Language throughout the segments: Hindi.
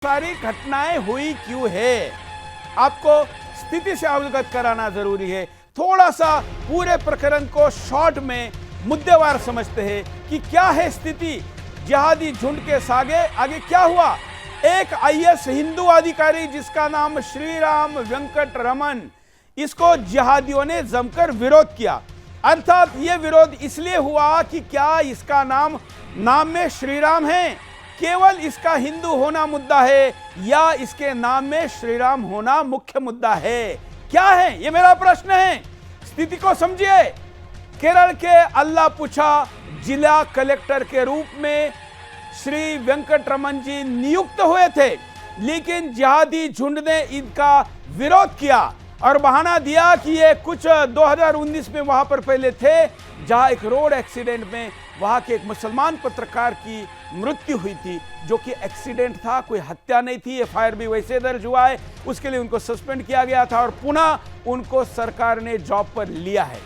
सारी घटनाएं हुई क्यों है, आपको स्थिति से अवगत कराना जरूरी है। थोड़ा सा पूरे प्रकरण को शॉर्ट में मुद्देवार समझते हैं कि क्या है स्थिति। जिहादी झुंड के आगे क्या हुआ। एक आईएएस हिंदू अधिकारी जिसका नाम श्रीराम वेंकट रमन, इसको जिहादियों ने जमकर विरोध किया। अर्थात यह विरोध इसलिए हुआ कि क्या इसका नाम में श्रीराम है, केवल इसका हिंदू होना मुद्दा है, या इसके नाम में श्रीराम होना मुख्य मुद्दा है। क्या है ये मेरा प्रश्न है। स्थिति को समझिए। केरल के अल्लापुझा जिला कलेक्टर के रूप में श्री वेंकट रमन जी नियुक्त हुए थे, लेकिन जिहादी झुंड ने इनका विरोध किया और बहाना दिया कि ये कुछ 2019 में वहां पर पहले थे, जहां एक रोड एक्सीडेंट में वहां के एक मुसलमान पत्रकार की मृत्यु हुई थी, जो कि एक्सीडेंट था, कोई हत्या नहीं थी। एफआईआर भी वैसे दर्ज हुआ है, उसके लिए उनको सस्पेंड किया गया था और पुनः उनको सरकार ने जॉब पर लिया है।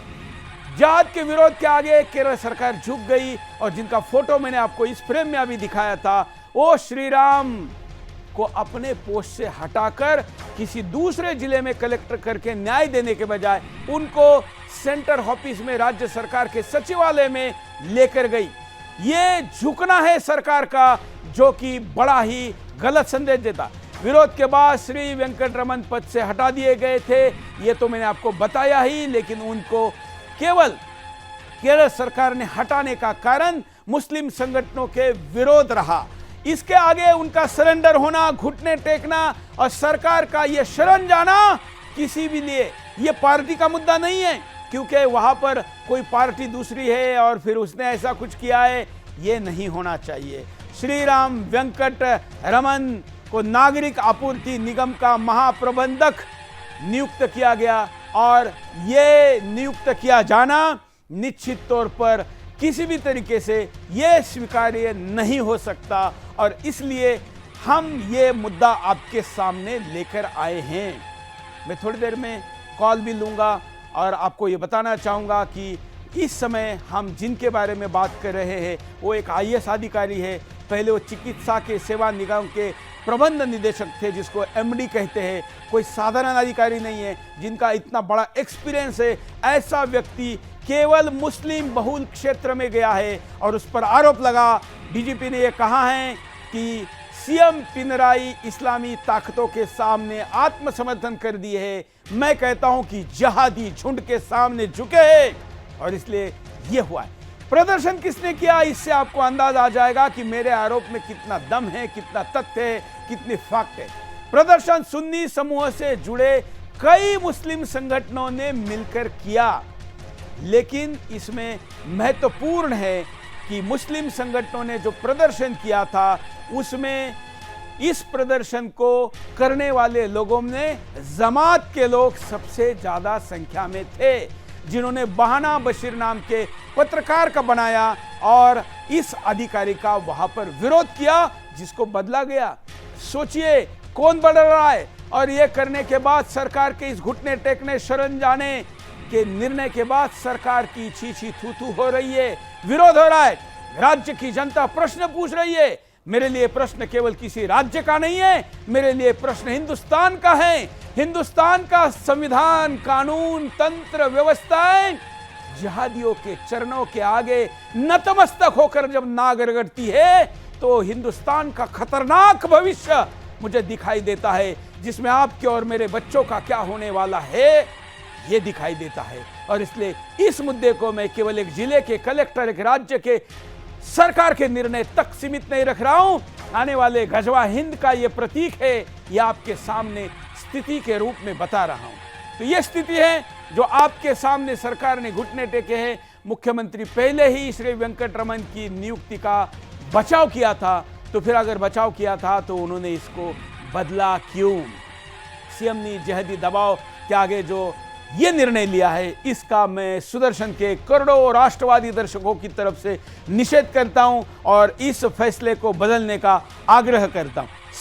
जिहाद के विरोध के आगे केरल सरकार झुक गई और जिनका फोटो मैंने आपको इस फ्रेम में अभी दिखाया था, वो श्रीराम को अपने पोस्ट से हटाकर किसी दूसरे जिले में कलेक्टर करके न्याय देने के बजाय उनको सेंटर ऑफिस में राज्य सरकार के सचिवालय में लेकर गई। ये झुकना है सरकार का, जो कि बड़ा ही गलत संदेश देता। विरोध के बाद श्री वेंकट रमन पद से हटा दिए गए थे, ये तो मैंने आपको बताया ही, लेकिन उनको केवल केरल सरकार ने हटाने का कारण मुस्लिम संगठनों के विरोध रहा। इसके आगे उनका सरेंडर होना, घुटने टेकना और सरकार का यह शरण जाना किसी भी लिए यह पार्टी का मुद्दा नहीं है, क्योंकि वहां पर कोई पार्टी दूसरी है और फिर उसने ऐसा कुछ किया है, यह नहीं होना चाहिए। श्रीराम वेंकट रमन को नागरिक आपूर्ति निगम का महाप्रबंधक नियुक्त किया गया और यह नियुक्त किया जाना निश्चित तौर पर किसी भी तरीके से यह स्वीकार्य नहीं हो सकता और इसलिए हम ये मुद्दा आपके सामने लेकर आए हैं। मैं थोड़ी देर में कॉल भी लूँगा और आपको ये बताना चाहूँगा कि इस समय हम जिनके बारे में बात कर रहे हैं वो एक आईएएस अधिकारी है। पहले वो चिकित्सा के सेवा निगम के प्रबंध निदेशक थे, जिसको एमडी कहते हैं। कोई साधारण अधिकारी नहीं है जिनका इतना बड़ा एक्सपीरियंस है। ऐसा व्यक्ति केवल मुस्लिम बहुल क्षेत्र में गया है और उस पर आरोप लगा। डीजीपी ने यह कहा है कि सीएम पिनराई इस्लामी ताकतों के सामने आत्मसमर्थन कर दिए है। मैं कहता हूं कि जिहादी झुंड के सामने झुके हैं और इसलिए यह हुआ है। प्रदर्शन किसने किया, इससे आपको अंदाजा आ जाएगा कि मेरे आरोप में कितना दम है, कितना तथ्य है, कितनी फैक्ट है। प्रदर्शन सुन्नी समूह से जुड़े कई मुस्लिम संगठनों ने मिलकर किया, लेकिन इसमें महत्वपूर्ण है कि मुस्लिम संगठनों ने जो प्रदर्शन किया था उसमें इस प्रदर्शन को करने वाले लोगों में जमात के लोग सबसे ज्यादा संख्या में थे, जिन्होंने बहाना बशीर नाम के पत्रकार का बनाया और इस अधिकारी का वहां पर विरोध किया, जिसको बदला गया। सोचिए कौन बदल रहा है। और यह करने के बाद सरकार के इस घुटने टेकने शरण जाने के निर्णय के बाद सरकार की छी थू थू हो रही है, विरोध हो रहा है। राज्य की जनता प्रश्न पूछ रही है। मेरे लिए प्रश्न केवल किसी राज्य का नहीं है, मेरे लिए प्रश्न हिंदुस्तान का है। हिंदुस्तान का संविधान, कानून, तंत्र, व्यवस्थाएं जिहादियों के चरणों के आगे नतमस्तक होकर जब नाक रगड़ती है, तो हिंदुस्तान का खतरनाक भविष्य मुझे दिखाई देता है, जिसमें आपके और मेरे बच्चों का क्या होने वाला है ये दिखाई देता है। और इसलिए इस मुद्दे को मैं केवल एक जिले के कलेक्टर, एक राज्य के सरकार के निर्णय तक सीमित नहीं रख रहा हूं। आने वाले गजवा हिंद का यह प्रतीक है, यह आपके सामने स्थिति के रूप में बता रहा हूं। तो यह स्थिति है जो आपके सामने सरकार ने घुटने टेके हैं। मुख्यमंत्री पहले ही श्री वेंकट रमन की नियुक्ति का बचाव किया था, तो फिर अगर बचाव किया था तो उन्होंने इसको बदला क्यों। सीएम ने जिहादी दबाव के आगे जो ये निर्णय लिया है, इसका मैं सुदर्शन के करोड़ों राष्ट्रवादी दर्शकों की तरफ से निषेध करता हूं और इस फैसले को बदलने का आग्रह करता हूं।